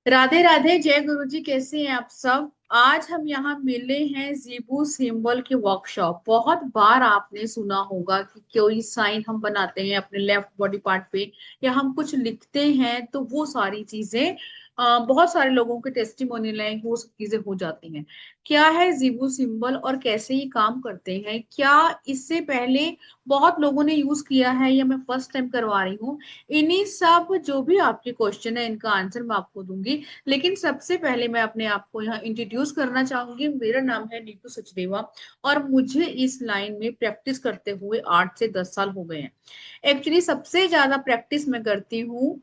राधे राधे, जय गुरु जी। कैसे हैं आप सब? आज हम यहाँ मिले हैं जीबू सिंबल की वर्कशॉप। बहुत बार आपने सुना होगा कि कोई साइन हम बनाते हैं अपने लेफ्ट बॉडी पार्ट पे या हम कुछ लिखते हैं तो वो सारी चीजें बहुत सारे लोगों के टेस्टिमोनियल हैं कि वो सब चीजें हो जाती हैं। क्या है जीबू सिंबल और कैसे ये काम करते हैं, क्या इससे पहले बहुत लोगों ने यूज किया है या मैं फर्स्ट टाइम करवा रही हूँ? इन्हीं सब जो भी आपके क्वेश्चन है इनका आंसर मैं आपको दूंगी। लेकिन सबसे पहले मैं अपने आप को यहाँ इंट्रोड्यूस करना चाहूंगी। मेरा नाम है नीतू सचदेवा और मुझे इस लाइन में प्रैक्टिस करते हुए 8 से 10 साल हो गए हैं। एक्चुअली सबसे ज्यादा प्रैक्टिस मैं करती हूँ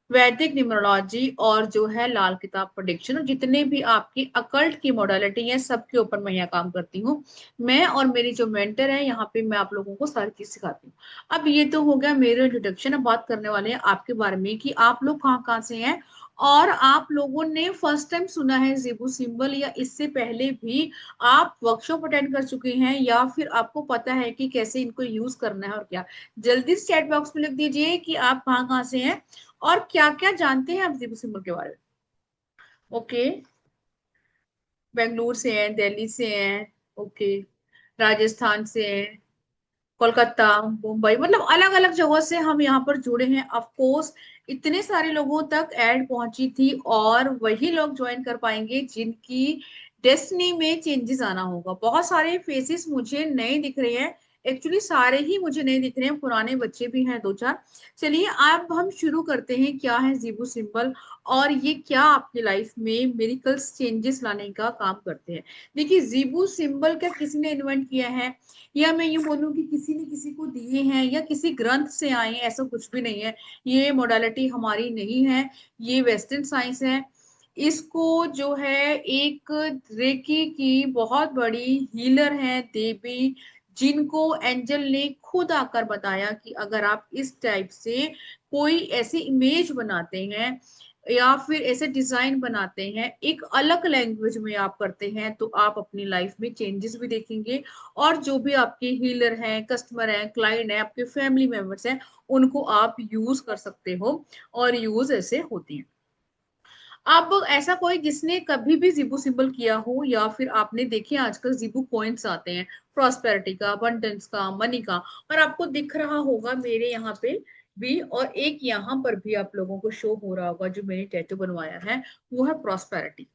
वैदिक न्यूमरोलॉजी और जो है लाल किताब प्रेडिक्शन, और जितने भी आपकी अकल्ट की मॉडलिटी है सबके ऊपर मैं यहाँ काम करती हूँ। मैं और मेरी जो मेंटर है यहाँ पे मैं आप लोगों को सारी चीज सिखाती हूँ। अब ये तो हो गया मेरा इंट्रोडक्शन। अब बात करने वाले हैं आपके बारे में कि आप लोग कहाँ कहाँ से हैं और आप लोगों ने फर्स्ट टाइम सुना है जीबू सिंबल या इससे पहले भी आप वर्कशॉप अटेंड कर चुके हैं या फिर आपको पता है कि कैसे इनको यूज करना है और क्या। जल्दी से चैट बॉक्स में लिख दीजिए कि आप कहाँ कहाँ से हैं और क्या क्या जानते हैं आप जीबू सिंबल के बारे में। ओके, बेंगलुरु से हैं, दिल्ली से हैं, ओके, राजस्थान से हैं, कोलकाता, मुंबई, मतलब अलग अलग जगहों से हम यहाँ पर जुड़े हैं। ऑफ कोर्स इतने सारे लोगों तक ऐड पहुंची थी और वही लोग ज्वाइन कर पाएंगे जिनकी डेस्टिनी में चेंजेस आना होगा। बहुत सारे फेसेस मुझे नए दिख रहे हैं। एक्चुअली सारे ही मुझे नए दिख रहे हैं, पुराने बच्चे भी हैं दो चार। चलिए अब हम शुरू करते हैं, क्या है जीबू सिंबल और ये क्या आपकी लाइफ में मेरिकल्स चेंजेस लाने का काम करते हैं। देखिए, जीबू सिंबल क्या किसी ने इन्वेंट किया है या मैं यूं बोलूं कि किसी ने किसी को दिए हैं या किसी ग्रंथ से आए हैं, ऐसा कुछ भी नहीं है। ये मोडालिटी हमारी नहीं है, ये वेस्टर्न साइंस है। इसको जो है एक रेकी की बहुत बड़ी हीलर है देवी, जिनको एंजल ने खुद आकर बताया कि अगर आप इस टाइप से कोई ऐसी इमेज बनाते हैं या फिर ऐसे डिजाइन बनाते हैं एक अलग लैंग्वेज में आप करते हैं तो आप अपनी लाइफ में चेंजेस भी देखेंगे। और जो भी आपके हीलर हैं, कस्टमर हैं, क्लाइंट हैं, आपके फैमिली मेंबर्स हैं, उनको आप यूज कर सकते हो और यूज ऐसे होती है। अब ऐसा कोई जिसने कभी भी जीबू सिंबल किया हो या फिर आपने देखे आजकल जीबू कॉइन्स आते हैं प्रॉस्पेरिटी का, abundance का, मनी का, और आपको दिख रहा होगा मेरे यहाँ पे भी, और एक यहाँ पर भी आप लोगों को शो हो रहा होगा जो मैंने टैटू बनवाया है, वो है प्रॉस्पेरिटी।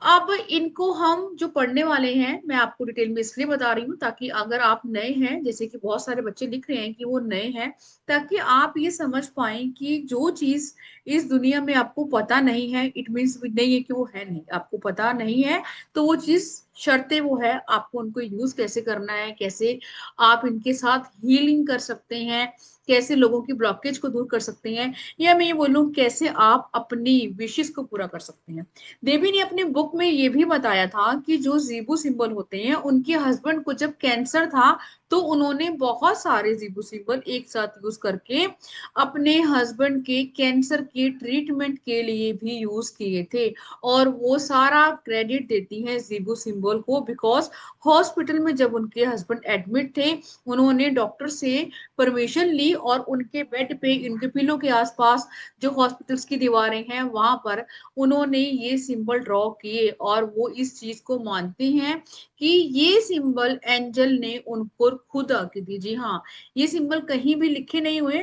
अब इनको हम जो पढ़ने वाले हैं मैं आपको डिटेल में इसलिए बता रही हूँ ताकि अगर आप नए हैं, जैसे कि बहुत सारे बच्चे लिख रहे हैं कि वो नए हैं, ताकि आप ये समझ पाएं कि जो चीज इस दुनिया में आपको पता नहीं है इट मीन्स नहीं है कि वो है नहीं, आपको पता नहीं है तो वो चीज शर्तें वो है, आपको उनको यूज कैसे करना है, कैसे आप इनके साथ हीलिंग कर सकते हैं, कैसे लोगों की ब्लॉकेज को दूर कर सकते हैं, या मैं ये बोलूं कैसे आप अपनी विशेष को पूरा कर सकते हैं। देवी ने अपनी बुक में ये भी बताया था कि जो जीबू सिंबल होते हैं उनके हस्बैंड को जब कैंसर था तो उन्होंने बहुत सारे जीबू सिंबल एक साथ यूज करके अपने हस्बैंड के कैंसर के ट्रीटमेंट के लिए भी यूज किए थे। और वो सारा क्रेडिट देती हैं जीबू सिंबल को, बिकॉज हॉस्पिटल में जब उनके हस्बैंड एडमिट थे उन्होंने डॉक्टर से परमिशन ली और उनके बेड पे, उनके पिलो के आसपास जो हॉस्पिटल्स की दीवारें हैं वहां पर उन्होंने ये सिंबल ड्रॉ किए और वो इस चीज को मानते हैं कि ये सिंबल एंजल ने उनको खुद आके दी। जी हाँ, ये सिंबल कहीं भी लिखे नहीं हुए।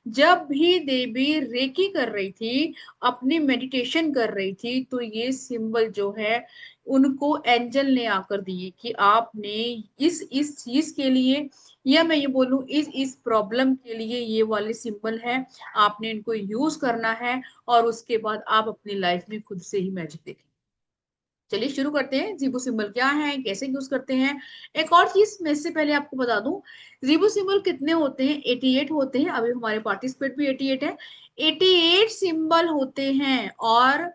जब भी देवी रेकी कर रही थी, अपनी मेडिटेशन कर रही थी, तो ये सिंबल जो है उनको एंजल ने आकर दिए कि आपने इस चीज के लिए, या मैं ये बोलूं इस प्रॉब्लम के लिए ये वाले सिंबल है, आपने इनको यूज करना है और उसके बाद आप अपनी लाइफ में खुद से ही मैजिक देखें। चलिए शुरू करते हैं, जीबो सिंबल क्या है, कैसे यूज करते हैं। एक और चीज मैं इससे पहले आपको बता दूं, जीबो सिंबल कितने होते हैं? 88 होते हैं। अभी हमारे पार्टिसिपेट भी 88 है। 88 सिंबल होते हैं। और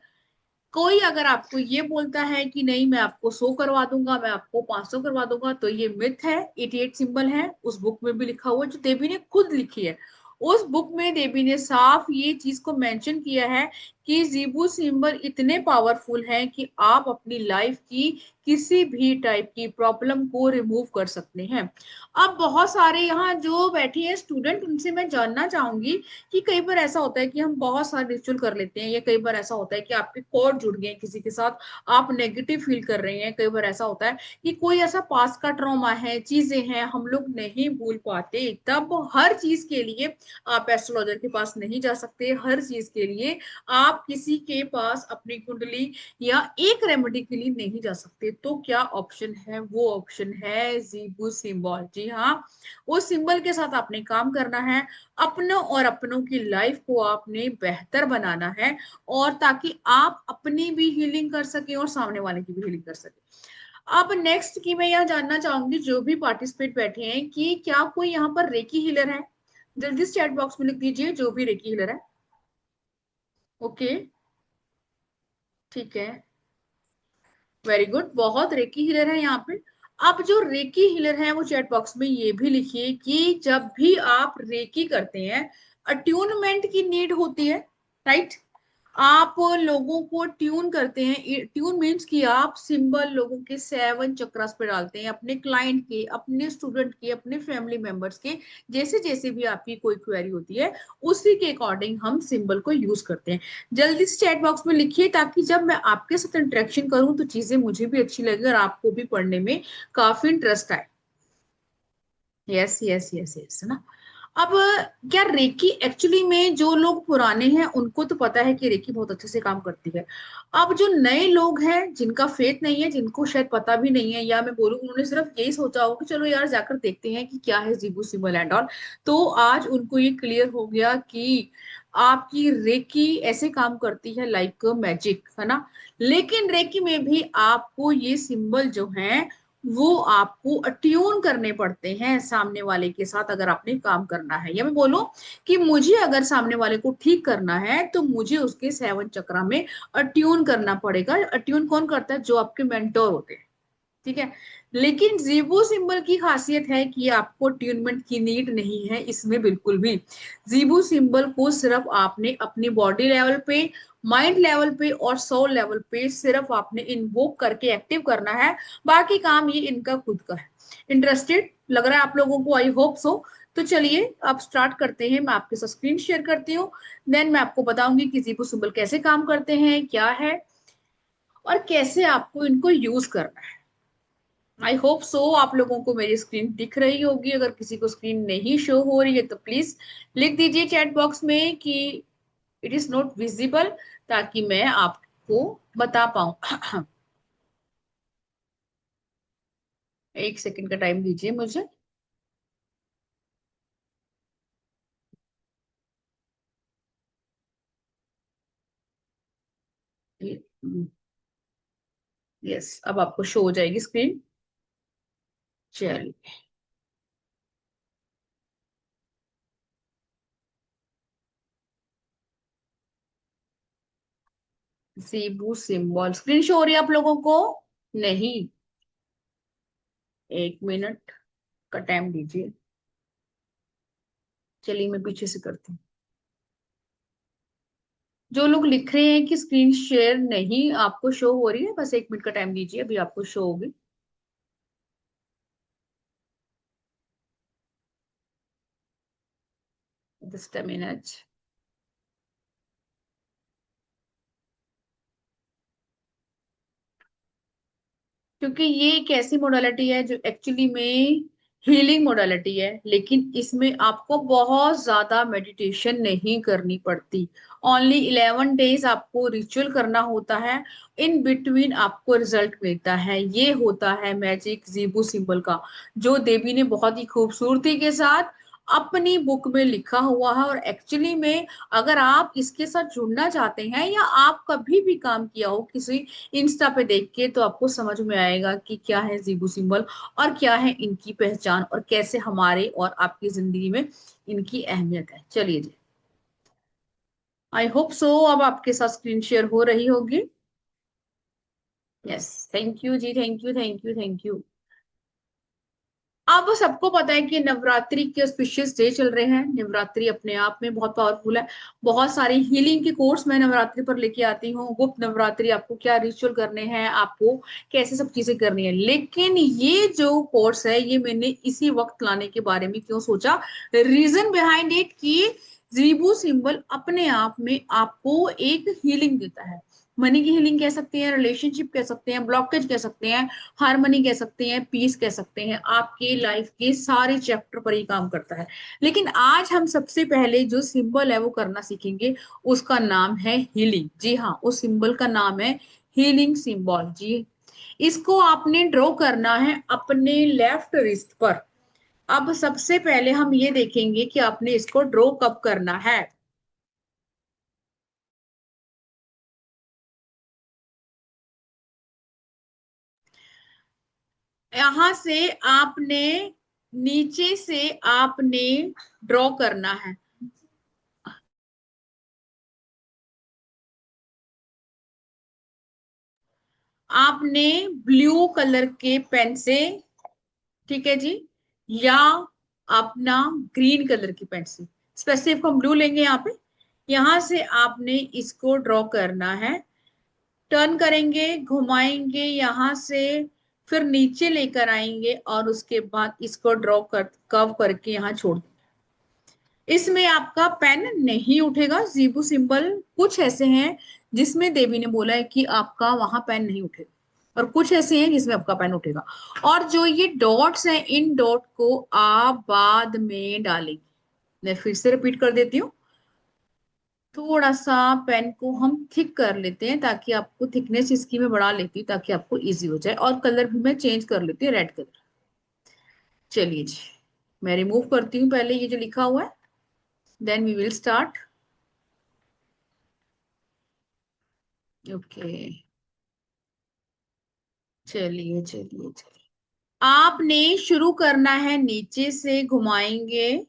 कोई अगर आपको ये बोलता है कि नहीं मैं आपको 100 करवा दूंगा, मैं आपको 500 करवा दूंगा, तो ये मिथ है। 88 सिंबल है, उस बुक में भी लिखा हुआ है जो देवी ने खुद लिखी है। उस बुक में देवी ने साफ ये चीज को मेंशन किया है कि जीबू सिंबल इतने पावरफुल हैं कि आप अपनी लाइफ की किसी भी टाइप की प्रॉब्लम को रिमूव कर सकते हैं। अब बहुत सारे यहाँ जो बैठे हैं स्टूडेंट, उनसे मैं जानना चाहूंगी कि कई बार ऐसा होता है कि हम बहुत सारे रिचुअल कर लेते हैं, या कई बार ऐसा होता है कि आपके कॉर्ड जुड़ गए हैं किसी के साथ, आप नेगेटिव फील कर रहे हैं। कई बार ऐसा होता है कि कोई ऐसा पास का ट्रॉमा है, चीजें हैं हम लोग नहीं भूल पाते, तब हर चीज के लिए आप एस्ट्रोलॉजर के पास नहीं जा सकते। हर चीज के लिए आप किसी के पास अपनी कुंडली या एक रेमेडी के लिए नहीं जा सकते। तो क्या ऑप्शन है? वो ऑप्शन है जीबू सिंबल। जी हाँ, उस सिंबल के साथ आपने काम करना है। अपनों और अपनों की लाइफ को आपने बेहतर बनाना है, और ताकि आप अपनी भी हीलिंग कर सके और सामने वाले की भी हीलिंग कर सके। अब नेक्स्ट की मैं यह जानना चाहूंगी, जो भी पार्टिसिपेट बैठे हैं, कि क्या कोई यहाँ पर रेकी हीलर है? जल्दी से चैट बॉक्स में लिख दीजिए जो भी रेकी हीलर है। ओके, ठीक है, वेरी गुड, बहुत रेकी हीलर है यहाँ पे। अब जो रेकी हीलर है वो चैट बॉक्स में ये भी लिखिए कि जब भी आप रेकी करते हैं, अट्यूनमेंट की नीड होती है, राइट? आप लोगों को ट्यून करते हैं। ट्यून मीन्स कि आप सिंबल लोगों के 7 चक्रास पे डालते हैं, अपने क्लाइंट के, अपने स्टूडेंट के, अपने फैमिली मेंबर्स के। जैसे जैसे भी आपकी कोई क्वेरी होती है, उसी के अकॉर्डिंग हम सिंबल को यूज करते हैं। जल्दी से चैट बॉक्स में लिखिए, ताकि जब मैं आपके साथ इंटरेक्शन करूं तो चीजें मुझे भी अच्छी लगे और आपको भी पढ़ने में काफी इंटरेस्ट आए। यस यस यस यस, है ना? अब क्या रेकी एक्चुअली में, जो लोग पुराने हैं उनको तो पता है कि रेकी बहुत अच्छे से काम करती है। अब जो नए लोग हैं, जिनका फेथ नहीं है, जिनको शायद पता भी नहीं है, या मैं बोलूँ उन्होंने सिर्फ यही सोचा होगा कि चलो यार जाकर देखते हैं कि क्या है जीबू सिंबल एंड ऑल, तो आज उनको ये क्लियर हो गया कि आपकी रेकी ऐसे काम करती है लाइक मैजिक, है ना? लेकिन रेकी में भी आपको ये सिंबल जो है वो आपको अट्यून करने पड़ते हैं सामने वाले के साथ, अगर आपने काम करना है। या मैं बोलूं कि मुझे अगर सामने वाले को ठीक करना है तो मुझे उसके 7 चक्रा में अट्यून करना पड़ेगा। अट्यून कौन करता है? जो आपके मेंटोर होते हैं, ठीक है? लेकिन जीबो सिंबल की खासियत है कि आपको ट्यूनमेंट की नीड नहीं है इसमें, बिल्कुल भी। जीबो सिंबल को सिर्फ आपने अपनी बॉडी लेवल पे, माइंड लेवल पे और सोल लेवल पे सिर्फ आपने इन्वोक करके एक्टिव करना है। बाकी काम ये इनका खुद का है। इंटरेस्टेड लग रहा है आप लोगों को? I hope so. तो चलिए अब स्टार्ट करते हैं। मैं आपके साथ स्क्रीन शेयर करती हूँ, देन मैं आपको बताऊंगी कि जीबो सिंबल कैसे काम करते हैं, क्या है, और कैसे आपको इनको यूज करना है। आई होप सो आप लोगों को मेरी स्क्रीन दिख रही होगी। अगर किसी को स्क्रीन नहीं शो हो रही है तो प्लीज लिख दीजिए चैट बॉक्स में कि इट इज नॉट विजिबल, ताकि मैं आपको बता पाऊं। एक सेकंड का टाइम दीजिए मुझे। यस, अब आपको शो हो जाएगी स्क्रीन। चलिए, सीबू सिंबल स्क्रीन शो हो रही है आप लोगों को? नहीं, 1 मिनट का टाइम दीजिए। चलिए मैं पीछे से करती हूँ। जो लोग लिख रहे हैं कि स्क्रीन शेयर नहीं आपको शो हो रही है, बस 1 मिनट का टाइम दीजिए, अभी आपको शो होगी। Just a minute. क्योंकि ये एक ऐसी मोडालिटी है जो एक्चुअली में हीलिंग मोडालिटी है, लेकिन इसमें आपको बहुत ज्यादा मेडिटेशन नहीं करनी पड़ती। ओनली 11 डेज आपको रिचुअल करना होता है। इन बिटवीन आपको रिजल्ट मिलता है। ये होता है मैजिक जीबू सिंबल का, जो देवी ने बहुत ही खूबसूरती के साथ अपनी बुक में लिखा हुआ है। और एक्चुअली में अगर आप इसके साथ जुड़ना चाहते हैं, या आप कभी भी काम किया हो किसी इंस्टा पे देख के, तो आपको समझ में आएगा कि क्या है जीबू सिंबल, और क्या है इनकी पहचान, और कैसे हमारे और आपकी जिंदगी में इनकी अहमियत है। चलिए जी, आई होप सो अब आपके साथ स्क्रीन शेयर हो रही होगी। यस, थैंक यू जी, thank you thank you thank you. अब सबको पता है कि नवरात्रि के ऑस्पिशियस डे चल रहे हैं। नवरात्रि अपने आप में बहुत पावरफुल है। बहुत सारे हीलिंग के कोर्स मैं नवरात्रि पर लेके आती हूँ। गुप्त नवरात्रि, आपको क्या रिचुअल करने हैं, आपको कैसे सब चीजें करनी है। लेकिन ये जो कोर्स है ये मैंने इसी वक्त लाने के बारे में क्यों सोचा, रीजन बिहाइंड इट कि जीबू सिंबल अपने आप में आपको एक हीलिंग देता है। मनी की हीलिंग कह सकते हैं, रिलेशनशिप कह सकते हैं, ब्लॉकेज कह सकते हैं, हार्मनी कह सकते हैं, पीस कह सकते हैं। आपके लाइफ के सारे चैप्टर पर ही काम करता है। लेकिन आज हम सबसे पहले जो सिंबल है वो करना सीखेंगे, उसका नाम है हीलिंग। जी हाँ, उस सिंबल का नाम है हीलिंग सिंबल जी। इसको आपने ड्रॉ करना है अपने लेफ्ट रिस्ट पर। अब सबसे पहले हम ये देखेंगे कि आपने इसको ड्रॉ कब करना है। यहां से आपने, नीचे से आपने ड्रॉ करना है। आपने ब्लू कलर के पेन से, ठीक है जी, या अपना ग्रीन कलर की पेन से, स्पेसिफिक हम ब्लू लेंगे यहाँ पे। यहां से आपने इसको ड्रॉ करना है। टर्न करेंगे, घुमाएंगे यहां से, फिर नीचे लेकर आएंगे और उसके बाद इसको ड्रॉ कर कर्व करके यहाँ छोड़। इसमें आपका पेन नहीं उठेगा। जीबू सिंबल कुछ ऐसे हैं जिसमें देवी ने बोला है कि आपका वहां पेन नहीं उठेगा, और कुछ ऐसे हैं जिसमें आपका पेन उठेगा। और जो ये डॉट्स हैं, इन डॉट को आप बाद में डालेंगे। मैं फिर से रिपीट कर देती हूँ। थोड़ा सा पेन को हम थिक कर लेते हैं, ताकि आपको थिकनेस इसकी मैं बढ़ा लेती हूँ ताकि आपको इजी हो जाए, और कलर भी मैं चेंज कर लेती हूँ, रेड कलर। चलिए जी, मैं रिमूव करती हूँ पहले ये जो लिखा हुआ है, then we will start. Okay, चलिए चलिए चलिए। आपने शुरू करना है, नीचे से घुमाएंगे,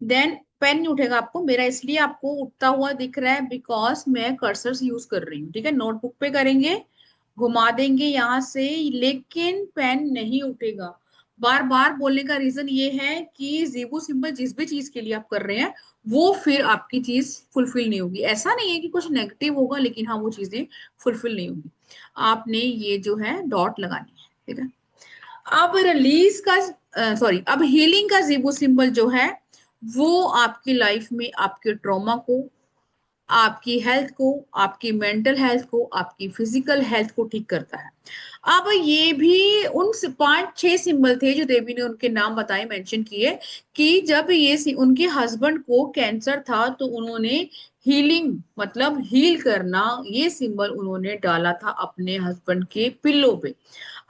देन पेन नहीं उठेगा आपको मेरा, इसलिए आपको उठता हुआ दिख रहा है बिकॉज मैं कर्सर यूज कर रही हूँ। ठीक है, नोटबुक पे करेंगे, घुमा देंगे यहां से, लेकिन पेन नहीं उठेगा। बार बार बोलने का रीजन ये है कि जीबू सिंबल जिस भी चीज के लिए आप कर रहे हैं, वो फिर आपकी चीज फुलफिल नहीं होगी। ऐसा नहीं है कि कुछ नेगेटिव होगा, लेकिन हाँ वो चीजें फुलफिल नहीं होगी। आपने ये जो है डॉट लगानी है, ठीक है। अब रिलीज का, सॉरी, अब हीलिंग का जीबो सिंबल जो है, वो आपकी लाइफ में आपके ट्रॉमा को, आपकी हेल्थ को, आपकी मेंटल हेल्थ को, आपकी फिजिकल हेल्थ को ठीक करता है। अब ये भी उन 5-6 सिंबल थे जो देवी ने उनके नाम बताए, मेंशन किए, कि जब उनके हस्बैंड को कैंसर था तो उन्होंने हीलिंग मतलब हील करना, ये सिंबल उन्होंने डाला था अपने हस्बैंड के पिल्लो पे।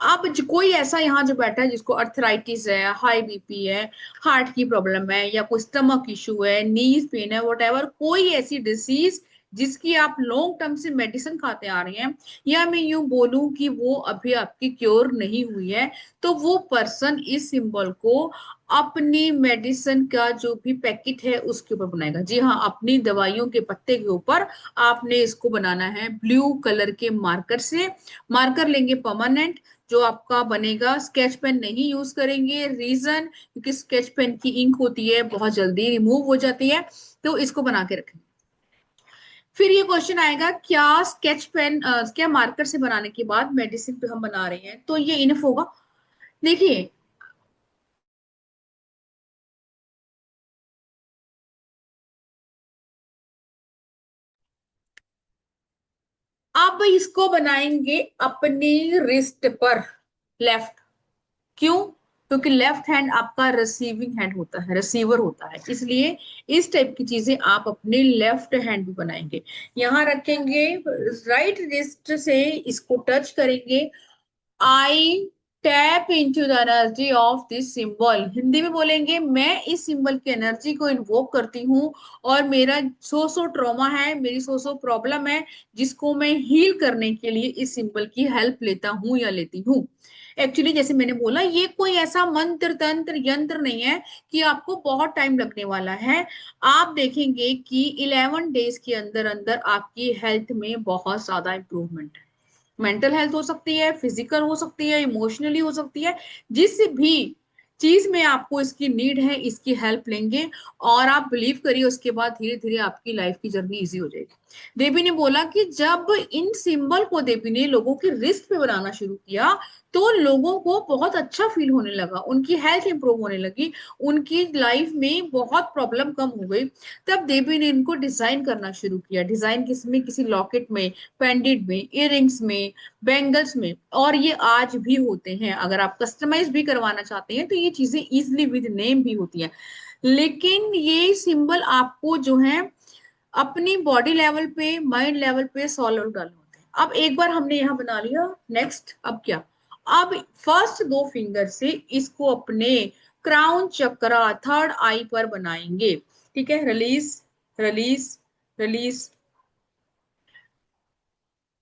अब कोई ऐसा यहाँ जो बैठा है जिसको अर्थराइटिस है, हाई बीपी है, हार्ट की प्रॉब्लम है, या कोई स्टमक इशू है, नीज पेन है, वट कोई ऐसी डिसीज जिसकी आप लॉन्ग टर्म से मेडिसिन खाते आ रहे हैं, या मैं यूं बोलूं कि वो अभी आपकी क्योर नहीं हुई है, तो वो पर्सन इस सिंबल को अपनी मेडिसिन का जो भी पैकेट है उसके ऊपर बनाएगा। जी हाँ, अपनी दवाइयों के पत्ते के ऊपर आपने इसको बनाना है ब्लू कलर के मार्कर से। मार्कर लेंगे परमानेंट, जो आपका बनेगा। स्केच पेन नहीं यूज करेंगे, रीजन क्योंकि स्केच पेन की इंक होती है बहुत जल्दी रिमूव हो जाती है, तो इसको बना के रखें। फिर ये क्वेश्चन आएगा, क्या स्केच पेन, क्या मार्कर से बनाने के बाद मेडिसिन पे हम बना रहे हैं तो ये इनफ होगा? देखिए, अब इसको बनाएंगे अपनी रिस्ट पर, लेफ्ट। क्यों? क्योंकि लेफ्ट हैंड आपका रिसीविंग हैंड होता है, रिसीवर होता है, इसलिए इस टाइप की चीजें आप अपने लेफ्ट हैंड भी बनाएंगे। यहां रखेंगे, राइट रिस्ट से इसको टच करेंगे। आई tap into the energy of this symbol. Hindi में बोलेंगे, मैं इस सिंबल की एनर्जी को इन्वोक करती हूँ, और मेरा सो ट्रॉमा है, मेरी सो प्रॉब्लम है, जिसको मैं हील करने के लिए इस सिंबल की हेल्प लेता हूँ या लेती हूँ। एक्चुअली जैसे मैंने बोला, ये कोई ऐसा मंत्र तंत्र यंत्र नहीं है कि आपको बहुत टाइम लगने वाला है। आप देखेंगे कि 11 डेज के अंदर अंदर आपकी हेल्थ में बहुत ज्यादा इंप्रूवमेंट है। मेंटल हेल्थ हो सकती है, फिजिकल हो सकती है, इमोशनली हो सकती है। जिस भी चीज में आपको इसकी नीड है, इसकी हेल्प लेंगे और आप बिलीव करिए, उसके बाद धीरे धीरे आपकी लाइफ की जर्नी इजी हो जाएगी। देवी ने बोला कि जब इन सिंबल को देवी ने लोगों की रिस्ट पे बनाना शुरू किया, तो लोगों को बहुत अच्छा फील होने लगा, उनकी हेल्थ इंप्रूव होने लगी, उनकी लाइफ में बहुत प्रॉब्लम कम हो गई। तब देवी ने इनको डिजाइन करना शुरू किया। डिजाइन किसमें? किसी लॉकेट में, पेंडेंट में, इयररिंग्स में, बैंगल्स में। और ये आज भी होते हैं। अगर आप कस्टमाइज भी करवाना चाहते हैं तो ये चीजें इजिली विद नेम भी होती हैं। लेकिन ये सिंबल आपको जो है अपनी बॉडी लेवल पे, माइंड लेवल पे सॉल्व डालने होते हैं। अब एक बार हमने यहाँ बना लिया, नेक्स्ट अब क्या? अब फर्स्ट दो फिंगर से इसको अपने क्राउन चक्रा, थर्ड आई पर बनाएंगे। ठीक है, रिलीज, रिलीज, रिलीज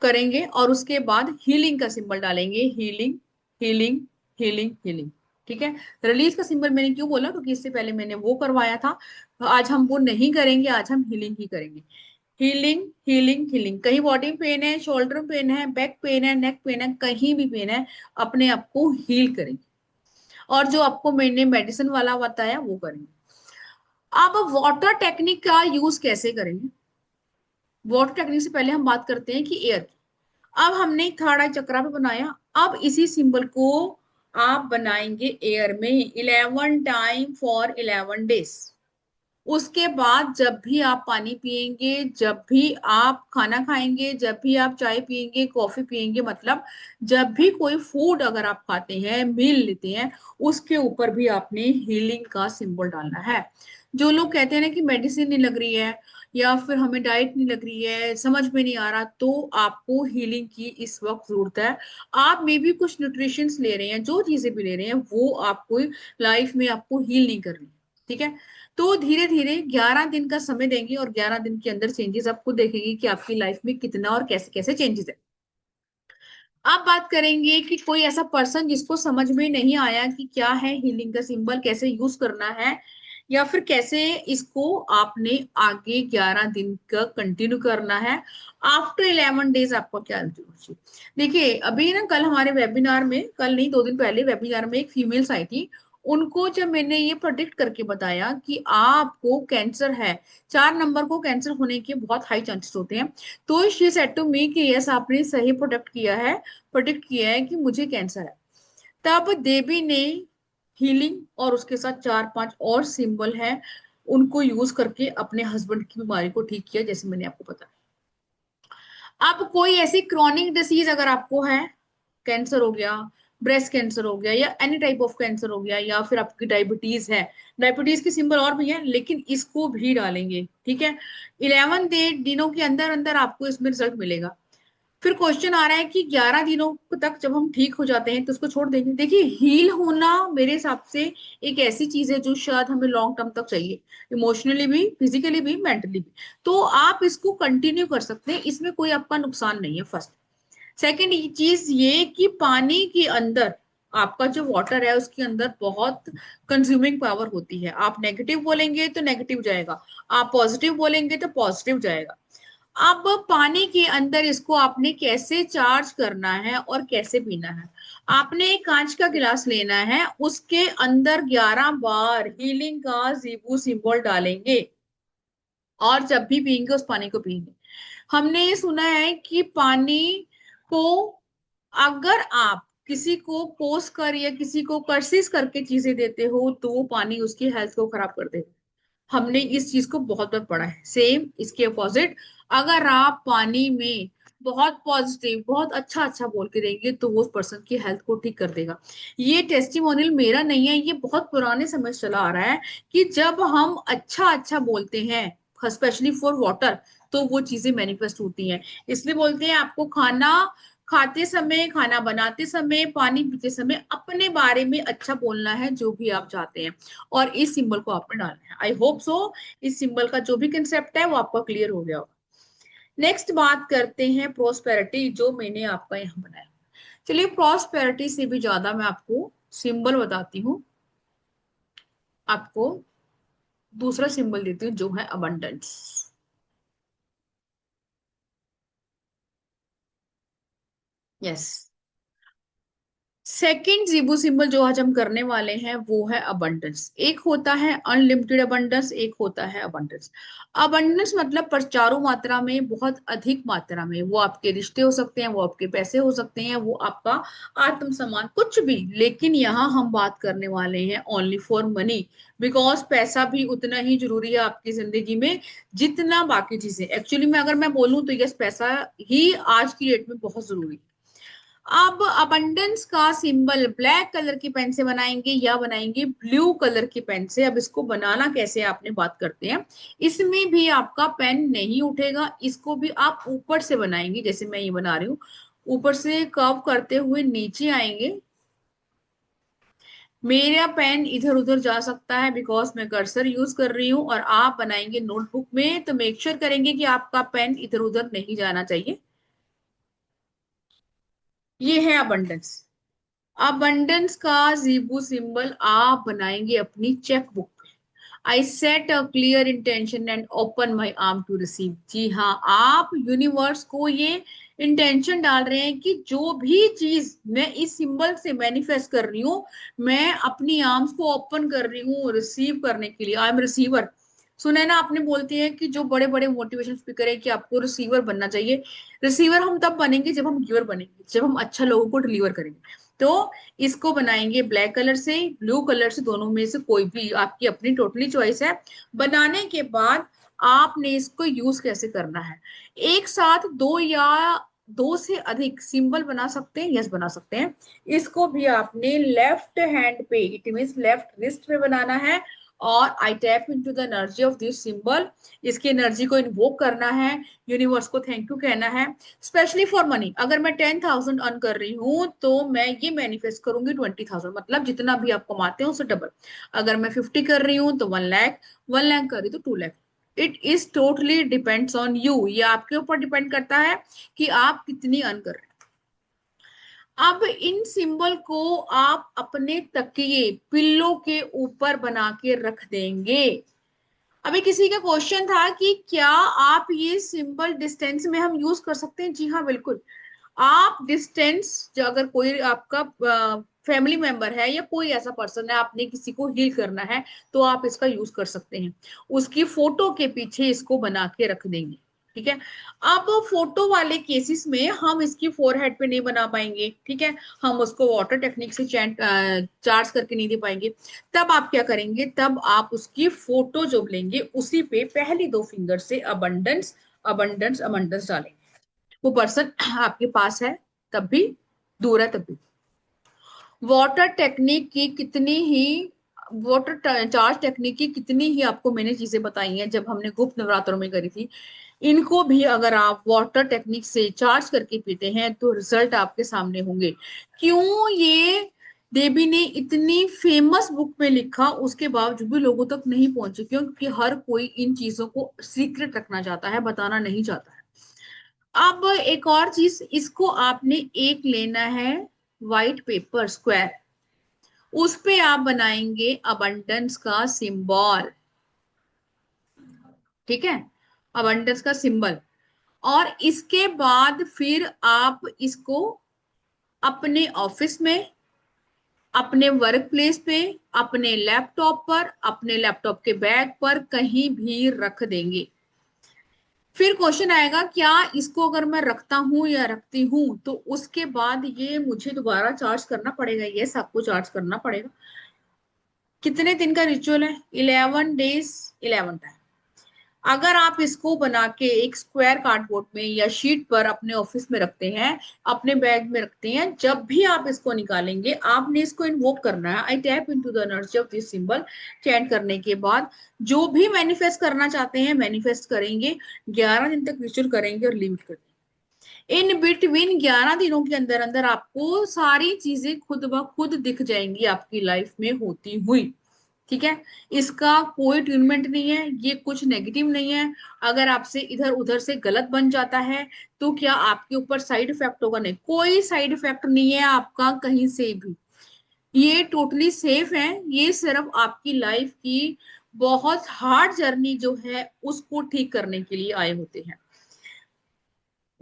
करेंगे और उसके बाद हीलिंग का सिंबल डालेंगे। Healing, healing, healing, healing. ठीक है। रिलीज का सिंबल मैंने क्यों बोला? क्योंकि इससे पहले मैंने वो करवाया था। आज हम वो नहीं करेंगे, आज हम हीलिंग ही करेंगे। Healing, healing, healing. कहीं बॉडी में पेन है, शोल्डर में पेन है, बैक पेन है, नेक पेन है, कहीं भी पेन है, अपने आप को हील करेंगे। और जो आपको मैंने मेडिसिन वाला बताया वो करेंगे। अब वाटर टेक्निक का यूज कैसे करेंगे? वाटर टेक्निक से पहले हम बात करते हैं कि एयर। अब हमने थर्ड आई चक्रा पे बनाया। अब इसी सिंबल को आप बनाएंगे एयर में 11 टाइम फॉर 11 डेज। उसके बाद जब भी आप पानी पिएंगे, जब भी आप खाना खाएंगे, जब भी आप चाय पिएंगे, कॉफी पिएंगे, मतलब जब भी कोई फूड अगर आप खाते हैं, मील लेते हैं, उसके ऊपर भी आपने हीलिंग का सिंबल डालना है। जो लोग कहते हैं ना कि मेडिसिन नहीं लग रही है या फिर हमें डाइट नहीं लग रही है, समझ में नहीं आ रहा, तो आपको हीलिंग की इस वक्त जरूरत है। आप मे भी कुछ न्यूट्रिशंस ले रहे हैं, जो चीजें भी ले रहे हैं, वो आपको लाइफ में आपको हील नहीं कर रही। ठीक है। तो धीरे धीरे 11 दिन का समय देंगे और 11 दिन के अंदर चेंजेस आपको देखेंगे कि आपकी लाइफ में कितना और कैसे कैसे चेंजेस है। अब बात करेंगे कि कोई ऐसा पर्सन जिसको समझ में नहीं आया कि क्या है हीलिंग का सिंबल, कैसे यूज करना है, या फिर कैसे इसको आपने आगे 11 दिन का कंटिन्यू करना है। आफ्टर 11 डेज आपका क्या अल्टीमेटली? देखिए, अभी ना कल हमारे वेबिनार में, कल नहीं 2 दिन पहले वेबिनार में एक फीमेल्स आई थी। उनको जब मैंने ये प्रोडिक्ट करके बताया कि आपको कैंसर है, 4 नंबर को कैंसर होने के बहुत हाई चांसेस होते हैं, तो शी सेड टू मी कि यस, आपने सही प्रोडिक्ट किया है कि मुझे कैंसर है। तब देवी ने हीलिंग और उसके साथ 4-5 और सिंबल है, उनको यूज करके अपने हस्बैंड की बीमारी को ठीक किया, जैसे मैंने आपको बताया। अब कोई ऐसी क्रॉनिक डिसीज अगर आपको है, कैंसर हो गया, ब्रेस्ट कैंसर हो गया, या एनी टाइप ऑफ कैंसर हो गया, या फिर आपकी डायबिटीज है, डायबिटीज की सिंबल और भी है, लेकिन इसको भी डालेंगे। ठीक है। 11 दिनों के अंदर अंदर आपको इसमें रिजल्ट मिलेगा। फिर क्वेश्चन आ रहा है कि 11 दिनों तक जब हम ठीक हो जाते हैं तो उसको छोड़ देंगे। देखिए, हील होना मेरे हिसाब से एक ऐसी चीज है जो शायद हमें लॉन्ग टर्म तक चाहिए, इमोशनली भी, फिजिकली भी, मेंटली भी। तो आप इसको कंटिन्यू कर सकते हैं, इसमें कोई आपका नुकसान नहीं है, फर्स्ट। सेकेंड चीज ये कि पानी के अंदर आपका जो वाटर है उसके अंदर बहुत कंज्यूमिंग पावर होती है। आप नेगेटिव बोलेंगे तो नेगेटिव जाएगा, आप पॉजिटिव बोलेंगे तो पॉजिटिव जाएगा। अब पानी के अंदर इसको आपने कैसे चार्ज करना है और कैसे पीना है? आपने एक कांच का गिलास लेना है, उसके अंदर 11 बार हीलिंग का जीबू सिंबल डालेंगे और जब भी पियेंगे उस पानी को पियेंगे। हमने ये सुना है कि पानी को अगर आप किसी को कोस कर या किसी को कर्सिस करके चीजें देते हो तो वो पानी उसकी हेल्थ को खराब कर देगा। हमने इस चीज को बहुत बार पढ़ा है। सेम इसके अपोजिट, अगर आप पानी में बहुत पॉजिटिव, बहुत अच्छा अच्छा बोल के देंगे तो वो पर्सन की हेल्थ को ठीक कर देगा। ये टेस्टिमोनियल मेरा नहीं है, ये बहुत पुराने समय से चला आ रहा है कि जब हम अच्छा अच्छा बोलते हैं, स्पेशली फॉर वाटर, तो वो चीजें मैनिफेस्ट होती हैं। इसलिए बोलते हैं आपको खाना खाते समय, खाना बनाते समय, पानी पीते समय अपने बारे में अच्छा बोलना है, जो भी आप चाहते हैं, और इस सिंबल को आपने डालना है। आई होप सो इस सिंबल का जो भी कंसेप्ट है वो आपका क्लियर हो गया होगा। नेक्स्ट बात करते हैं प्रोस्पेरिटी, जो मैंने आपका यहाँ बनाया। चलिए, प्रोस्पेरिटी से भी ज्यादा मैं आपको सिंबल बताती हूँ। आपको दूसरा सिंबल देती हूँ जो है अबंडेंस। 。 . 。 . । 。 . . . . . . 。 . . . 。 . . 。 . 。 . . . 。 . . . . . . . . . . 。 . . 。 . 。 . 。 . 。 . 。 . 。 . 。 . 。 . यस। सेकंड जीबू सिंबल जो आज हम करने वाले हैं वो है अबंडेंस। एक होता है अनलिमिटेड अबंडेंस, एक होता है अबंडेंस। अबंडेंस मतलब प्रचारों मात्रा में, बहुत अधिक मात्रा में। वो आपके रिश्ते हो सकते हैं, वो आपके पैसे हो सकते हैं, वो आपका आत्म सम्मान, कुछ भी। लेकिन यहाँ हम बात करने वाले हैं ओनली फॉर मनी, बिकॉज पैसा भी उतना ही जरूरी है आपकी जिंदगी में जितना बाकी चीजें। एक्चुअली में अगर मैं बोलूँ तो यस, पैसा ही आज की डेट में बहुत जरूरी है। अब अबंडेंस का सिंबल ब्लैक कलर की पेन से बनाएंगे या बनाएंगे ब्लू कलर की पेन से। अब इसको बनाना कैसे है आपने बात करते हैं। इसमें भी आपका पेन नहीं उठेगा, इसको भी आप ऊपर से बनाएंगे जैसे मैं ये बना रही हूँ। ऊपर से कर्व करते हुए नीचे आएंगे। मेरा पेन इधर उधर जा सकता है बिकॉज मैं कर्सर यूज कर रही हूँ, और आप बनाएंगे नोटबुक में तो मेक श्योर करेंगे कि आपका पेन इधर उधर नहीं जाना चाहिए। ये है अबंडेंस। अबंडेंस का जीबू सिंबल आप बनाएंगे अपनी चेकबुक पे। I set a clear intention and open my arm to receive. जी हाँ, आप यूनिवर्स को ये इंटेंशन डाल रहे हैं कि जो भी चीज मैं इस सिंबल से मैनिफेस्ट कर रही हूँ, मैं अपनी आर्म्स को ओपन कर रही हूँ रिसीव करने के लिए। I am receiver. सुना है ना, आपने बोलते हैं कि जो बड़े बड़े मोटिवेशन स्पीकर है कि आपको रिसीवर बनना चाहिए। रिसीवर हम तब बनेंगे जब हम गिवर बनेंगे, जब हम अच्छा लोगों को डिलीवर करेंगे। तो इसको बनाएंगे ब्लैक कलर से, ब्लू कलर से, दोनों में से कोई भी, आपकी अपनी टोटली चॉइस है। बनाने के बाद आपने इसको यूज कैसे करना है। एक साथ दो या दो से अधिक सिंबल बना सकते हैं, यस बना सकते हैं। इसको भी आपने लेफ्ट हैंड पे, इट मीन लेफ्ट रिस्ट पे बनाना है। और आई tap into the energy of this symbol. इसकी एनर्जी को इन्वोक करना है, यूनिवर्स को थैंक यू कहना है। स्पेशली फॉर मनी, अगर मैं 10,000 अर्न कर रही हूँ तो मैं ये मैनिफेस्ट करूंगी 20,000, मतलब जितना भी आप कमाते हो उससे डबल। अगर मैं 50 कर रही हूँ तो 1 लाख, 1 लाख कर रही तो 2 lakh. It is totally depends on you, ये आपके ऊपर डिपेंड करता है कि आप कितनी अर्न कर रहे हैं। अब इन सिंबल को आप अपने तकिए, पिल्लो के ऊपर बना के रख देंगे। अभी किसी का क्वेश्चन था कि क्या आप ये सिंबल डिस्टेंस में हम यूज कर सकते हैं। जी हाँ, बिल्कुल। आप डिस्टेंस, जो अगर कोई आपका फैमिली मेंबर है या कोई ऐसा पर्सन है, आपने किसी को हील करना है तो आप इसका यूज कर सकते हैं। उसकी फोटो के पीछे इसको बना के रख देंगे। ठीक है। अब फोटो वाले केसेस में हम इसकी फोरहेड पे नहीं बना पाएंगे, ठीक है। हम उसको वाटर टेक्निक से चार्ज करके नहीं दे पाएंगे। तब आप क्या करेंगे, तब आप उसकी फोटो जो लेंगे उसी पे पहली दो फिंगर से अबंडेंस, अबंडेंस, अबंडेंस डालेंगे। वो पर्सन आपके पास है तब भी, दूर है तब भी। वाटर टेक्निक की कितनी ही, वाटर चार्ज टेक्निक की कितनी ही आपको मैंने चीजें बताई हैं जब हमने गुप्त नवरात्रों में करी थी। इनको भी अगर आप वाटर टेक्निक से चार्ज करके पीते हैं तो रिजल्ट आपके सामने होंगे। क्यों ये देवी ने इतनी फेमस बुक में लिखा, उसके बावजूद भी लोगों तक नहीं पहुंचे, क्यों? क्योंकि हर कोई इन चीजों को सीक्रेट रखना चाहता है, बताना नहीं चाहता है। अब एक और चीज, इसको आपने एक लेना है वाइट पेपर स्क्वायर, उस पे आप बनाएंगे अबंडेंस का सिंबल। ठीक है, अबंडेंस का सिंबल। और इसके बाद फिर आप इसको अपने ऑफिस में, अपने वर्क प्लेस पे, अपने लैपटॉप पर, अपने लैपटॉप के बैग पर कहीं भी रख देंगे। फिर क्वेश्चन आएगा, क्या इसको अगर मैं रखता हूं या रखती हूं तो उसके बाद ये मुझे दोबारा चार्ज करना पड़ेगा। ये सबको चार्ज करना पड़ेगा। कितने दिन का रिचुअल है? 11 डेज, 11 टाइम। अगर आप इसको बना के एक स्क्वायर कार्डबोर्ड में या शीट पर अपने ऑफिस में रखते हैं, अपने बैग में रखते हैं, जब भी आप इसको निकालेंगे आपने इसको इन्वोक करना है। आई tap into the energy of this symbol. Chant करने के बाद जो भी मैनिफेस्ट करना चाहते हैं मैनिफेस्ट करेंगे। 11 दिन तक रिचुअल करेंगे और लिमिट कर देंगे। इन बिटवीन 11 दिनों के अंदर अंदर आपको सारी चीजें खुद ब खुद दिख जाएंगी आपकी लाइफ में होती हुई। ठीक है। इसका कोई ट्रीटमेंट नहीं है, ये कुछ नेगेटिव नहीं है। अगर आपसे इधर उधर से गलत बन जाता है तो क्या आपके ऊपर साइड इफेक्ट होगा? नहीं, कोई साइड इफेक्ट नहीं है आपका कहीं से भी। ये टोटली सेफ है। ये सिर्फ आपकी लाइफ की बहुत हार्ड जर्नी जो है उसको ठीक करने के लिए आए होते हैं।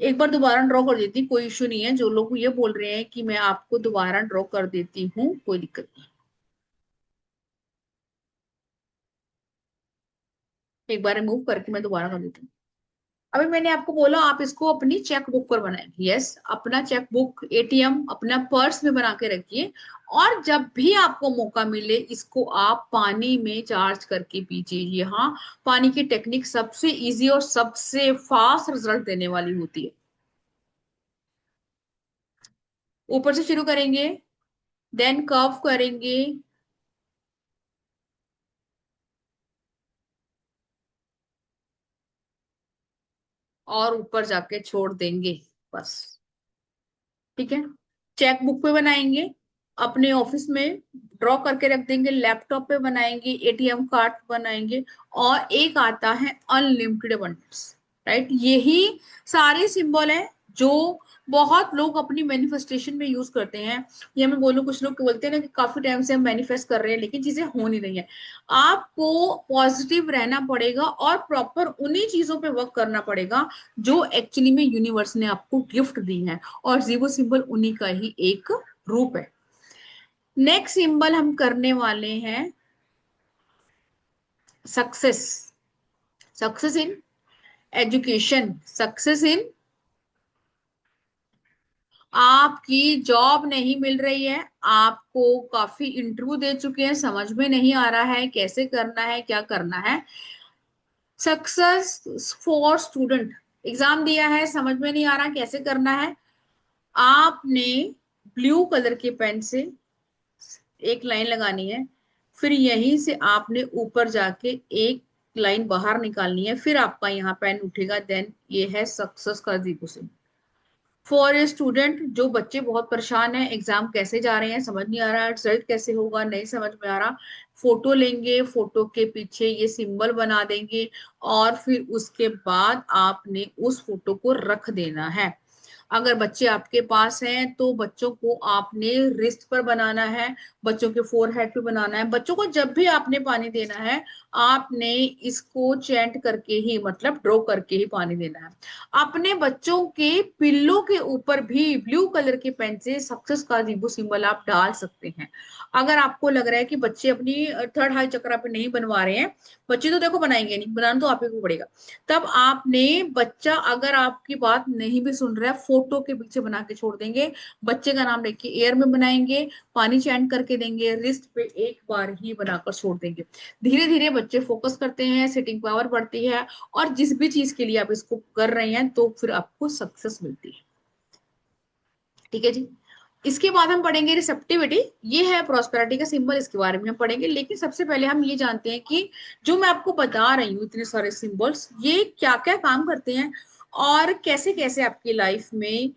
एक बार दोबारा ड्रॉ कर देती हूँ, कोई इश्यू नहीं है। जो लोग ये बोल रहे हैं कि मैं आपको दोबारा ड्रॉ कर देती हूँ, कोई दिक्कत नहीं। एक बार रिमूव करके मैं दोबारा कर देती हूँ। अभी मैंने आपको बोला आप इसको अपनी चेक बुक पर बनाए, यस, अपना चेक बुक, एटीएम अपना पर्स में बना के रखिए। और जब भी आपको मौका मिले इसको आप पानी में चार्ज करके पीजिए। ये हाँ, पानी की टेक्निक सबसे इजी और सबसे फास्ट रिजल्ट देने वाली होती है। ऊपर से शुरू करेंगे, देन कर्व करेंगे, और ऊपर जाके छोड़ देंगे, बस। ठीक है। चेक बुक पे बनाएंगे, अपने ऑफिस में ड्रॉ करके रख देंगे, लैपटॉप पे बनाएंगे, एटीएम कार्ड बनाएंगे। और एक आता है अनलिमिटेड अबंडेंस, राइट। यही सारे सिंबल है जो बहुत लोग अपनी मैनिफेस्टेशन में यूज करते हैं। ये मैं बोलूं, कुछ लोग बोलते हैं ना कि काफी टाइम से हम मैनिफेस्ट कर रहे हैं लेकिन चीजें हो नहीं रही हैं। आपको पॉजिटिव रहना पड़ेगा और प्रॉपर उन्हीं चीजों पे वर्क करना पड़ेगा जो एक्चुअली में यूनिवर्स ने आपको गिफ्ट दी है। और जीवो सिंबल उन्हीं का ही एक रूप है। नेक्स्ट सिंबल हम करने वाले हैं success. Success in education, success in, आपकी जॉब नहीं मिल रही है, आपको काफी इंटरव्यू दे चुके हैं, समझ में नहीं आ रहा है कैसे करना है, क्या करना है। सक्सेस फॉर स्टूडेंट, एग्जाम दिया है, समझ में नहीं आ रहा कैसे करना है। आपने ब्लू कलर के पेन से एक लाइन लगानी है, फिर यहीं से आपने ऊपर जाके एक लाइन बाहर निकालनी है, फिर आपका यहाँ पेन उठेगा, देन ये है सक्सेस का जीरो से। फॉर ए स्टूडेंट, जो बच्चे बहुत परेशान हैं, एग्जाम कैसे जा रहे हैं, समझ नहीं आ रहा, रिजल्ट कैसे होगा नहीं समझ में आ रहा, फोटो लेंगे, फोटो के पीछे ये सिंबल बना देंगे, और फिर उसके बाद आपने उस फोटो को रख देना है। अगर बच्चे आपके पास हैं तो बच्चों को आपने रिस्ट पर बनाना है, बच्चों के फोरहेड पे बनाना है। बच्चों को जब भी आपने पानी देना है, आपने इसको चैंट करके ही, मतलब ड्रॉ करके ही पानी देना है। अपने बच्चों के पिल्लों के ऊपर भी ब्लू कलर के पेन से सक्सेस का रिबू सिंबल आप डाल सकते हैं। अगर आपको लग रहा है कि बच्चे अपनी थर्ड हाई चक्रा पे नहीं बनवा रहे हैं, बच्चे तो देखो बनाएंगे नहीं, बनाना तो आप ही को पड़ेगा, तब आपने, बच्चा अगर आपकी बात नहीं भी सुन रहा है, फोटो के पीछे बना के छोड़ देंगे। बच्चे का नाम लेके एयर में बनाएंगे, पानी चैंट करके देंगे, रिस्ट पे एक बार ही बनाकर छोड़ देंगे। धीरे धीरे बच्चे फोकस करते हैं, सिटिंग पावर बढ़ती है, और जिस भी चीज के लिए आप इसको कर रहे हैं तो फिर आपको सक्सेस मिलती है। ठीक है जी। इसके बाद हम पढ़ेंगे रिसेप्टिविटी। ये है प्रॉस्पेरिटी का सिंबल, इसके बारे में हम पढ़ेंगे, लेकिन सबसे पहले हम ये जानते हैं कि जो मैं आपको बता रही हूँ इतने सारे सिंबल्स, ये क्या क्या काम करते हैं और कैसे कैसे आपकी लाइफ में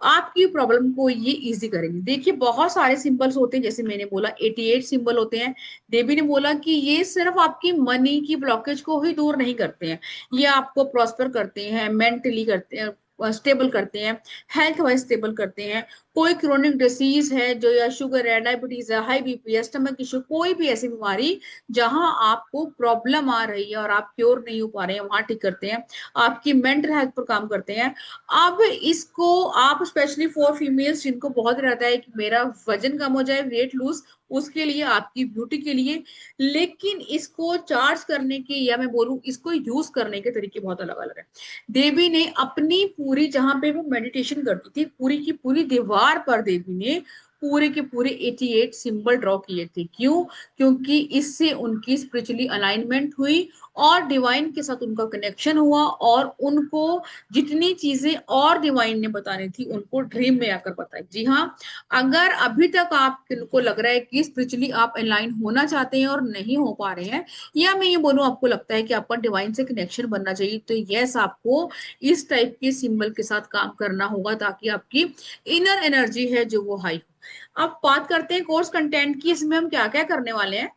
आपकी प्रॉब्लम को ये इजी करेंगे। देखिए, बहुत सारे सिंबल्स होते हैं, जैसे मैंने बोला 88 सिंबल होते हैं। देवी ने बोला कि ये सिर्फ आपकी मनी की ब्लॉकेज को ही दूर नहीं करते हैं, ये आपको प्रॉस्पर करते हैं, मेंटली करते हैं, स्टेबल करते हैं, हेल्थ वाइज स्टेबल करते हैं। कोई क्रोनिक डिसीज है जो, या शुगर है, डायबिटीज है, हाई बीपी है, स्टमक इश्यू, कोई भी ऐसी बीमारी जहां आपको प्रॉब्लम आ रही है और आप क्योर नहीं हो पा रहे हैं, वहां ठीक करते हैं। आपकी मेंटल हेल्थ पर काम करते हैं। अब इसको आप, स्पेशली फॉर फीमेल्स जिनको बहुत रहता है कि मेरा वजन कम हो जाए, वेट लूज, उसके लिए, आपकी ब्यूटी के लिए। लेकिन इसको चार्ज करने के, या मैं बोलूं इसको यूज करने के तरीके बहुत अलग अलग है। देवी ने अपनी पूरी, जहां पे वो मेडिटेशन करती थी, पूरी की पूरी दीवार पर देवी ने पूरे के पूरे 88 सिंबल ड्रॉ किए थे। क्यों? क्योंकि इससे उनकी स्पिरिचुअली अलाइनमेंट हुई और डिवाइन के साथ उनका कनेक्शन हुआ, और उनको जितनी चीजें और डिवाइन ने बतानी थी उनको ड्रीम में आकर बताई। जी हाँ, अगर अभी तक आपको लग रहा है कि स्पिरिचुअली आप अलाइन होना चाहते हैं और नहीं हो पा रहे हैं, या मैं ये बोलूं आपको लगता है कि आपका डिवाइन से कनेक्शन बनना चाहिए, तो यस, आपको इस टाइप के सिंबल के साथ काम करना होगा ताकि आपकी इनर एनर्जी है जो वो हाई हो। अब बात करते हैं कोर्स कंटेंट की, इसमें हम क्या क्या करने वाले हैं।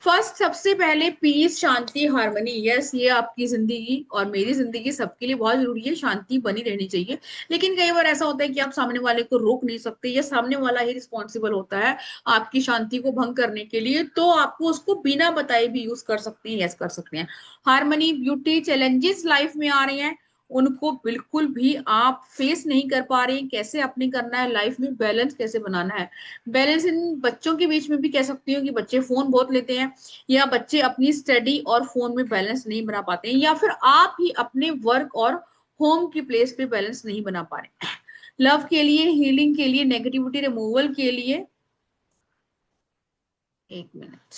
फर्स्ट, सबसे पहले पीस, शांति, हार्मनी। यस, ये आपकी जिंदगी और मेरी जिंदगी सबके लिए बहुत जरूरी है, शांति बनी रहनी चाहिए। लेकिन कई बार ऐसा होता है कि आप सामने वाले को रोक नहीं सकते, या सामने वाला ही रिस्पॉन्सिबल होता है आपकी शांति को भंग करने के लिए, तो आपको उसको बिना बताए भी यूज कर सकते हैं, यस कर सकते हैं। हार्मनी, ब्यूटी, चैलेंजेस लाइफ में आ रहे हैं, उनको बिल्कुल भी आप फेस नहीं कर पा रहे हैं, कैसे अपने करना है लाइफ में बैलेंस कैसे बनाना है। बैलेंस इन बच्चों के बीच में भी कह सकती हूँ कि बच्चे फोन बहुत लेते हैं, या बच्चे अपनी स्टडी और फोन में बैलेंस नहीं बना पाते हैं, या फिर आप ही अपने वर्क और होम की प्लेस पे बैलेंस नहीं बना पा रहे। लव के लिए, हीलिंग के लिए, नेगेटिविटी रिमूवल के लिए, एक मिनट,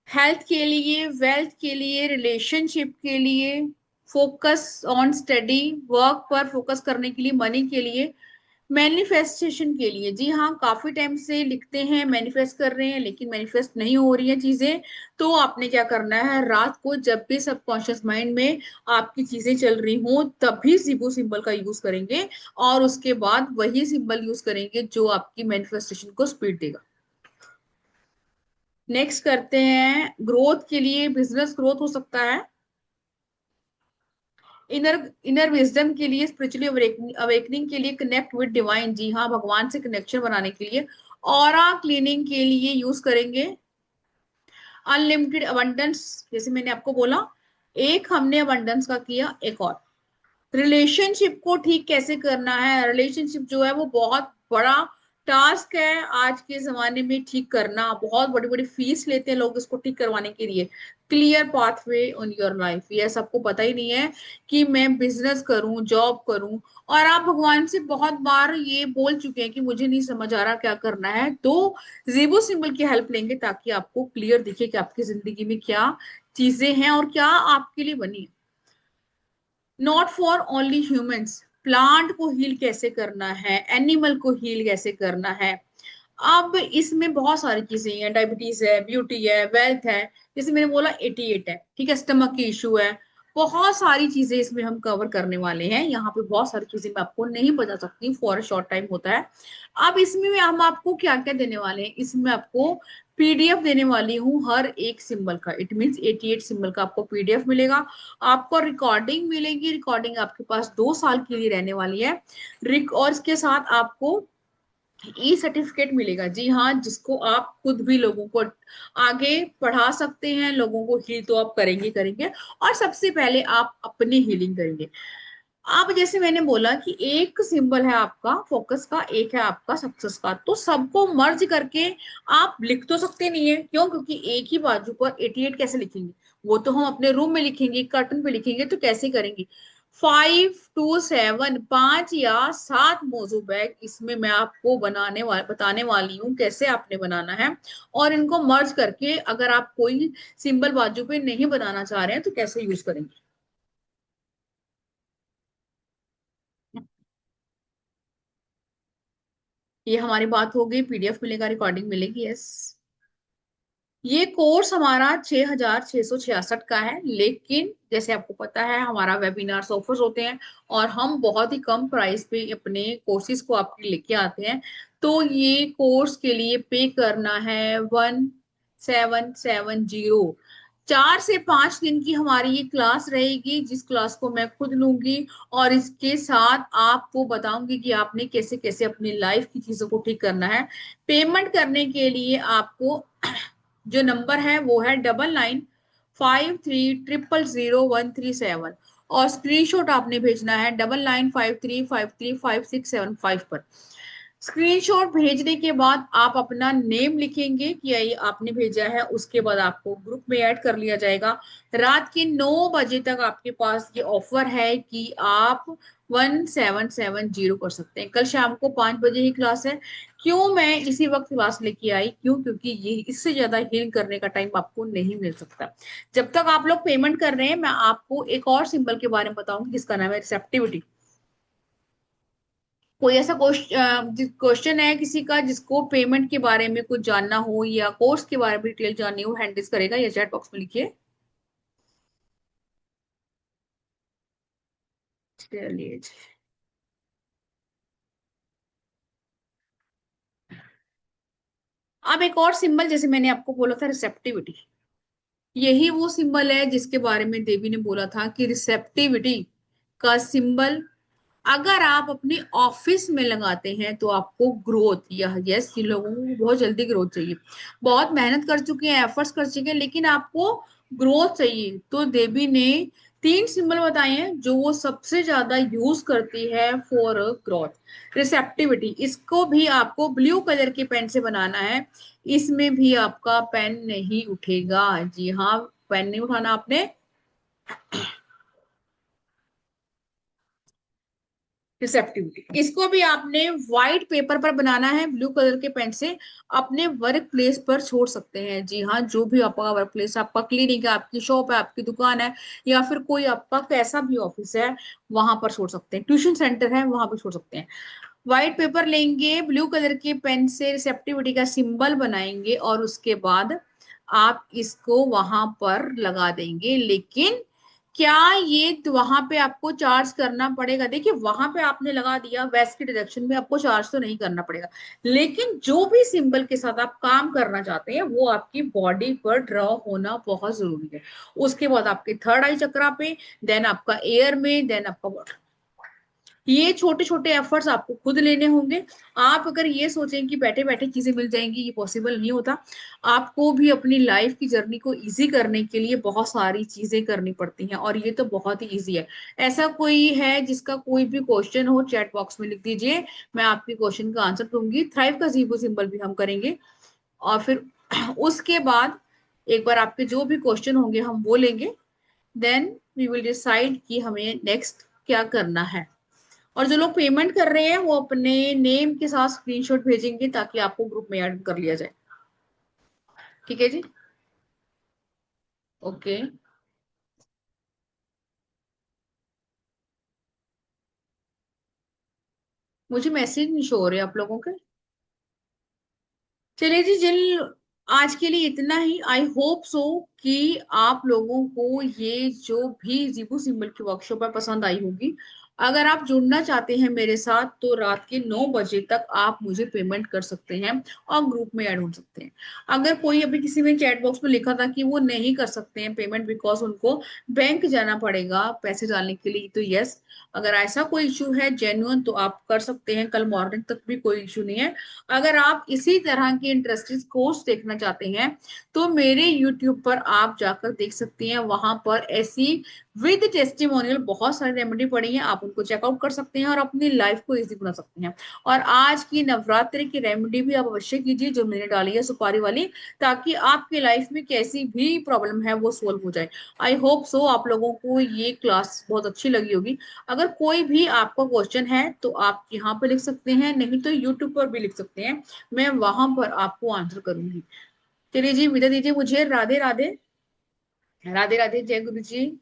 हेल्थ के लिए, वेल्थ के लिए, रिलेशनशिप के लिए, फोकस ऑन स्टडी, वर्क पर फोकस करने के लिए, मनी के लिए, मैनिफेस्टेशन के लिए। जी हाँ, काफी टाइम से लिखते हैं, मैनिफेस्ट कर रहे हैं, लेकिन मैनिफेस्ट नहीं हो रही है चीजें। तो आपने क्या करना है, रात को जब भी सबकॉन्शियस माइंड में आपकी चीजें चल रही हों तभी जीबो सिंबल का यूज करेंगे, और उसके बाद वही सिंबल यूज करेंगे जो आपकी मैनिफेस्टेशन को स्पीड देगा। नेक्स्ट करते हैं, ग्रोथ के लिए बिजनेस ग्रोथ हो सकता है, इनर इनर विजडम के लिए, स्पिरिचुअली अवेकनिंग के लिए, कनेक्ट विद डिवाइन, जी हाँ, भगवान से कनेक्शन बनाने के लिए, ऑरा क्लीनिंग के लिए यूज करेंगे, अनलिमिटेड अबंडेंस, जैसे मैंने आपको बोला, एक हमने अबंडेंस का किया, एक और रिलेशनशिप को ठीक कैसे करना है। रिलेशनशिप जो है वो बहुत बड़ा टास्क है आज के जमाने में, ठीक करना, बहुत बड़ी बड़ी फीस लेते हैं लोग इसको ठीक करवाने के लिए। Clear pathway on your life, ये सबको पता ही नहीं है कि मैं बिजनेस करूं, जॉब करूं, और आप भगवान से बहुत बार ये बोल चुके हैं कि मुझे नहीं समझ आ रहा क्या करना है, तो जीबो सिंबल की हेल्प लेंगे ताकि आपको क्लियर दिखे कि आपकी जिंदगी में क्या चीजें हैं और क्या आपके लिए बनी है। Not for only humans, plant को हील कैसे करना है, एनिमल को हील कैसे करना है। अब इसमें बहुत सारी चीजें हैं, डायबिटीज है, ब्यूटी है, वेल्थ है, जैसे मैंने बोला 88 है, ठीक है, स्टमक की इशू है, बहुत सारी चीजें इसमें हम कवर करने वाले हैं। यहाँ पे बहुत सारी चीजें मैं आपको नहीं बता सकती, फॉर अ शॉर्ट टाइम होता है। अब इसमें हम आपको क्या क्या देने वाले हैं, इसमें आपको पीडीएफ देने वाली हूँ हर एक सिंबल का, इट मीन्स 88 सिंबल का आपको पीडीएफ मिलेगा। आपको रिकॉर्डिंग मिलेगी, रिकॉर्डिंग आपके पास 2 साल के लिए रहने वाली है। रिक और इसके साथ आपको ई सर्टिफिकेट मिलेगा, जी हाँ, जिसको आप खुद भी लोगों को आगे पढ़ा सकते हैं, लोगों को हील तो आप करेंगे करेंगे, और सबसे पहले आप अपनी हीलिंग करेंगे। अब जैसे मैंने बोला कि एक सिंबल है आपका फोकस का, एक है आपका सक्सेस का, तो सबको मर्ज करके आप लिख तो सकते नहीं है, क्यों, क्योंकि एक ही बाजू पर 88 कैसे लिखेंगे, वो तो हम अपने रूम में लिखेंगे, कर्टन पे लिखेंगे, तो कैसे करेंगे। 5 to 7, 5 या 7 मोजो बैग, इसमें मैं आपको बताने वाली हूँ कैसे आपने बनाना है, और इनको मर्ज करके अगर आप कोई सिंबल बाजू पे नहीं बनाना चाह रहे हैं तो कैसे यूज करेंगे। ये हमारी बात हो गई, पीडीएफ मिलेगा, रिकॉर्डिंग मिलेगी, यस। ये कोर्स हमारा 6,666 का है, लेकिन जैसे आपको पता है हमारा वेबिनार्स ऑफर्स होते हैं, और हम बहुत ही कम प्राइस पे अपने कोर्सेज को आपके लेके आते हैं। तो ये कोर्स के लिए पे करना है 1770। 4 से 5 दिन की हमारी ये क्लास रहेगी, जिस क्लास को मैं खुद लूंगी, और इसके साथ आपको बताऊंगी कि आपने कैसे कैसे अपनी लाइफ की चीजों को ठीक करना है। पेमेंट करने के लिए आपको जो नंबर है वो है 9953000137, और स्क्रीनशॉट आपने भेजना है 9953535675 पर। स्क्रीनशॉट भेजने के बाद आप अपना नेम लिखेंगे कि ये आपने भेजा है, उसके बाद आपको ग्रुप में ऐड कर लिया जाएगा। रात के 9 बजे तक आपके पास ये ऑफर है कि आप 1770 कर सकते हैं। कल शाम को 5 बजे ही क्लास है। क्यों मैं इसी वक्त क्लास लेके आई, क्यों, क्योंकि ये इससे ज्यादा हील करने का टाइम आपको नहीं मिल सकता। जब तक आप लोग पेमेंट कर रहे हैं, मैं आपको एक और सिंबल के बारे में बताऊंगी जिसका नाम है रिसेप्टिविटी। कोई ऐसा क्वेश्चन है किसी का जिसको पेमेंट के बारे में कुछ जानना हो या कोर्स के बारे में डिटेल जाननी हो, हैंड रेज करेगा या चैट बॉक्स में लिखिए। चलिए जी। अब एक और सिंबल, जैसे मैंने आपको बोला था रिसेप्टिविटी, यही वो सिंबल है जिसके बारे में देवी ने बोला था कि रिसेप्टिविटी का सिंबल अगर आप अपने ऑफिस में लगाते हैं तो आपको ग्रोथ, या यस, जिन लोगों को बहुत जल्दी ग्रोथ चाहिए, बहुत मेहनत कर चुके हैं, एफर्ट्स कर चुके हैं, लेकिन आपको ग्रोथ चाहिए, तो देवी ने तीन सिंबल बताए हैं जो वो सबसे ज्यादा यूज करती है फॉर ग्रोथ। रिसेप्टिविटी, इसको भी आपको ब्लू कलर के पेन से बनाना है। इसमें भी आपका पेन नहीं उठेगा। जी हाँ, पेन नहीं उठाना आपने। रिसेप्टिविटी, इसको भी आपने व्हाइट पेपर पर बनाना है ब्लू कलर के पेन से। अपने वर्क प्लेस पर छोड़ सकते हैं। जी हाँ, जो भी आपका वर्क प्लेस, आपका क्लिनिक है, आपकी शॉप है, आपकी दुकान है, या फिर कोई आपका कैसा भी ऑफिस है, वहां पर छोड़ सकते हैं। ट्यूशन सेंटर है, वहां पर छोड़ सकते हैं। व्हाइट पेपर लेंगे, ब्लू कलर के पेन से रिसेप्टिविटी का सिंबल बनाएंगे, और उसके बाद आप इसको वहां पर लगा देंगे। लेकिन क्या ये तो वहां पे आपको चार्ज करना पड़ेगा? देखिए, वहां पे आपने लगा दिया, वैस की डिडक्शन में आपको चार्ज तो नहीं करना पड़ेगा। लेकिन जो भी सिंबल के साथ आप काम करना चाहते हैं वो आपकी बॉडी पर ड्रॉ होना बहुत जरूरी है। उसके बाद आपके थर्ड आई चक्रा पे, देन आपका एयर में, देन आपका water। ये छोटे छोटे एफर्ट्स आपको खुद लेने होंगे। आप अगर ये सोचें कि बैठे बैठे चीजें मिल जाएंगी, ये पॉसिबल नहीं होता। आपको भी अपनी लाइफ की जर्नी को इजी करने के लिए बहुत सारी चीजें करनी पड़ती हैं, और ये तो बहुत ही इजी है। ऐसा कोई है जिसका कोई भी क्वेश्चन हो, चैट बॉक्स में लिख दीजिए, मैं आपके क्वेश्चन का आंसर दूंगी। थ्राइव का जीरो सिंबल भी हम करेंगे। और फिर उसके बाद एक बार आपके जो भी क्वेश्चन होंगे हम वो लेंगे। देन वी विल डिसाइड कि हमें नेक्स्ट क्या करना है। और जो लोग पेमेंट कर रहे हैं वो अपने नेम के साथ स्क्रीनशॉट भेजेंगे, ताकि आपको ग्रुप में ऐड कर लिया जाए। ठीक है जी। ओके। मुझे मैसेज नहीं शो हो रहे आप लोगों के। चलिए जी, जिन आज के लिए इतना ही। आई होप सो कि आप लोगों को ये जो भी जीबू सिंबल की वर्कशॉप है पसंद आई होगी। अगर आप जुड़ना चाहते हैं मेरे साथ तो रात के 9 बजे तक आप मुझे पेमेंट कर सकते हैं और ग्रुप में ऐड हो सकते हैं। अगर कोई अभी किसी ने चैट बॉक्स में लिखा था कि वो नहीं कर सकते हैं पेमेंट बिकॉज उनको बैंक जाना पड़ेगा पैसे डालने के लिए, तो यस, अगर ऐसा कोई इशू है जेन्युइन तो आप कर सकते हैं, कल मॉर्निंग तक भी कोई इशू नहीं है। अगर आप इसी तरह के इंटरेस्टिंग कोर्स देखना चाहते हैं तो मेरे यूट्यूब पर आप जाकर देख सकते हैं। वहां पर ऐसी विद टेस्टिमोनियल बहुत सारी रेमेडी पड़ी हैं, आप उनको चेकआउट कर सकते हैं और अपनी लाइफ को इजी बना सकते हैं। और आज की नवरात्रि की रेमेडी भी आप अवश्य कीजिए जो मैंने डाली है सुपारी वाली, ताकि आपकी लाइफ में कैसी भी प्रॉब्लम है वो सोल्व हो जाए। आई होप सो आप लोगों को ये क्लास बहुत अच्छी लगी होगी। अगर कोई भी आपका क्वेश्चन है तो आप यहाँ पे लिख सकते हैं, नहीं तो यूट्यूब पर भी लिख सकते हैं, मैं वहां पर आपको आंसर करूंगी। चलिए जी, विदा दीजिए मुझे। राधे राधे। राधे राधे, जय गुरु जी।